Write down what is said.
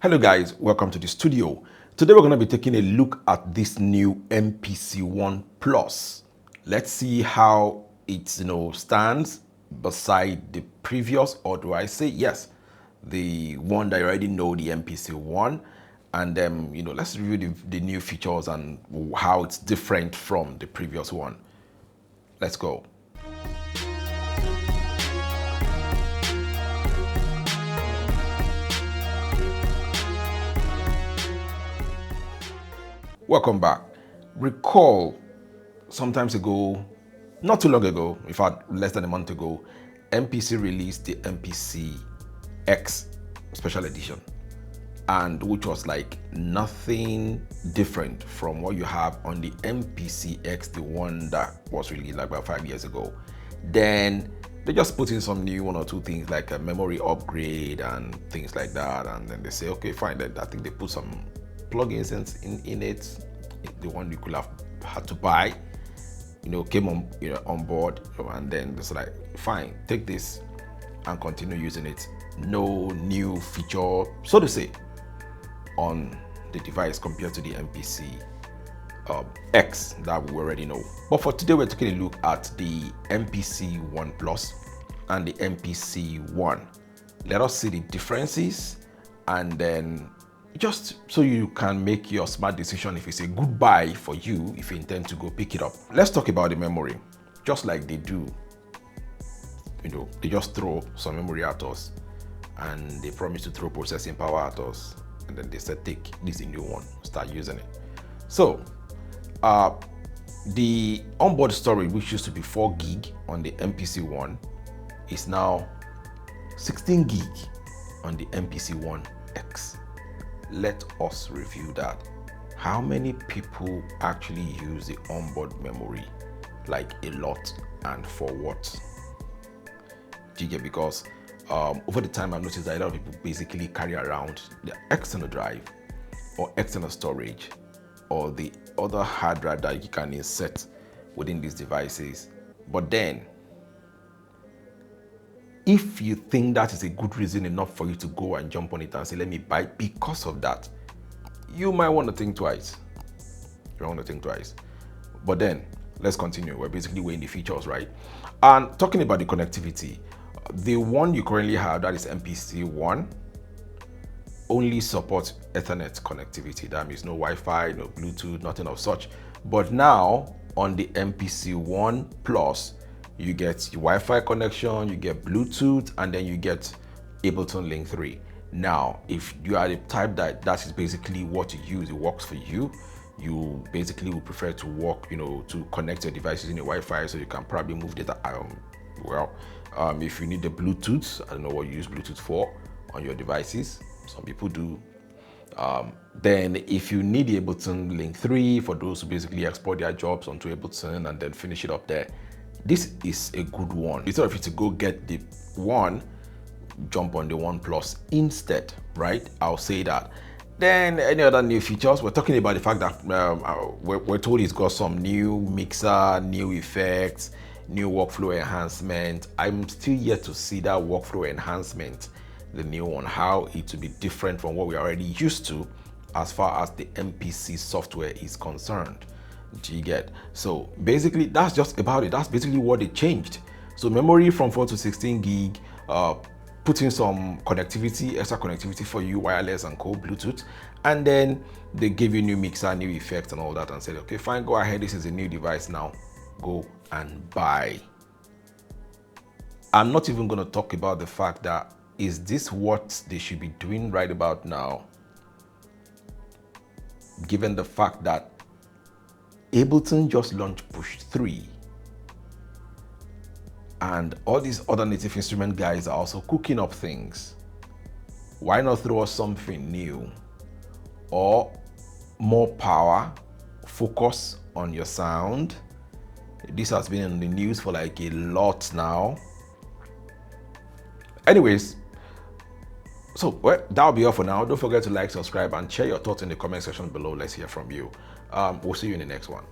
Hello guys, welcome to the studio. Today we're going to be taking a look at this new MPC One Plus. Let's see how it stands beside the previous, or do I say yes, the one that you already know, the MPC One, and then let's review the new features and how it's different from the previous one. Let's go. Welcome back. Recall sometimes ago, not too long ago, in fact less than a month ago, MPC released the MPC X special edition, and which was like nothing different from what you have on the MPC X, the one that was released like about 5 years ago. Then they just put in some new one or two things like a memory upgrade and things like that, and then they say okay fine, then I think they put some plugins in it. The one you could have had to buy came on board, and then it's like fine, take this and continue using it. No new feature, so to say, on the device compared to the MPC X that we already know. But for today we're taking a look at the MPC One Plus and the MPC One. Let us see the differences, and then just so you can make your smart decision if it's a good buy for you if you intend to go pick it up. Let's talk about the memory. Just like they do, they just throw some memory at us and they promise to throw processing power at us, and then they said take this new one, start using it. So the onboard storage, which used to be 4 gig on the MPC One, is now 16 gig on the MPC One X. Let us review that. How many people actually use the onboard memory? Like a lot, and for what? Do you get? Because over the time I've noticed that a lot of people basically carry around the external drive or external storage or the other hard drive that you can insert within these devices. But then if you think that is a good reason enough for you to go and jump on it and say, let me buy it because of that, you might want to think twice. But then, let's continue. We're basically weighing the features, right? And talking about the connectivity, the one you currently have, that is MPC One, only supports Ethernet connectivity. That means no Wi-Fi, no Bluetooth, nothing of such. But now, on the MPC One Plus, you get your Wi-Fi connection, you get Bluetooth, and then you get Ableton Link 3. Now, if you are the type that is basically what you use, it works for you, you basically would prefer to work, to connect your devices in a Wi-Fi, so you can probably move data. If you need the Bluetooth, I don't know what you use Bluetooth for on your devices. Some people do. Then if you need the Ableton Link 3 for those who basically export their jobs onto Ableton and then finish it up there, this is a good one. Instead of you to go get the One, jump on the One Plus instead, right? I'll say that. Then any other new features? We're talking about the fact that we're told it's got some new mixer, new effects, new workflow enhancement. I'm still yet to see that workflow enhancement, the new one, how it will be different from what we're already used to as far as the MPC software is concerned. Do you get? So basically that's just about it. That's basically what they changed. So memory from 4 to 16 gig, put in some connectivity, extra connectivity for you, wireless and co, Bluetooth, and then they give you new mixer, new effects and all that, and said okay fine, go ahead, this is a new device now, go and buy. I'm not even going to talk about the fact that is this what they should be doing right about now, given the fact that Ableton just launched Push 3, and all these other native instrument guys are also cooking up things. Why not throw us something new or more power, focus on your sound? This has been in the news for like a lot now. Anyways, so that'll be all for now. Don't forget to like, subscribe, and share your thoughts in the comment section below. Let's hear from you. We'll see you in the next one.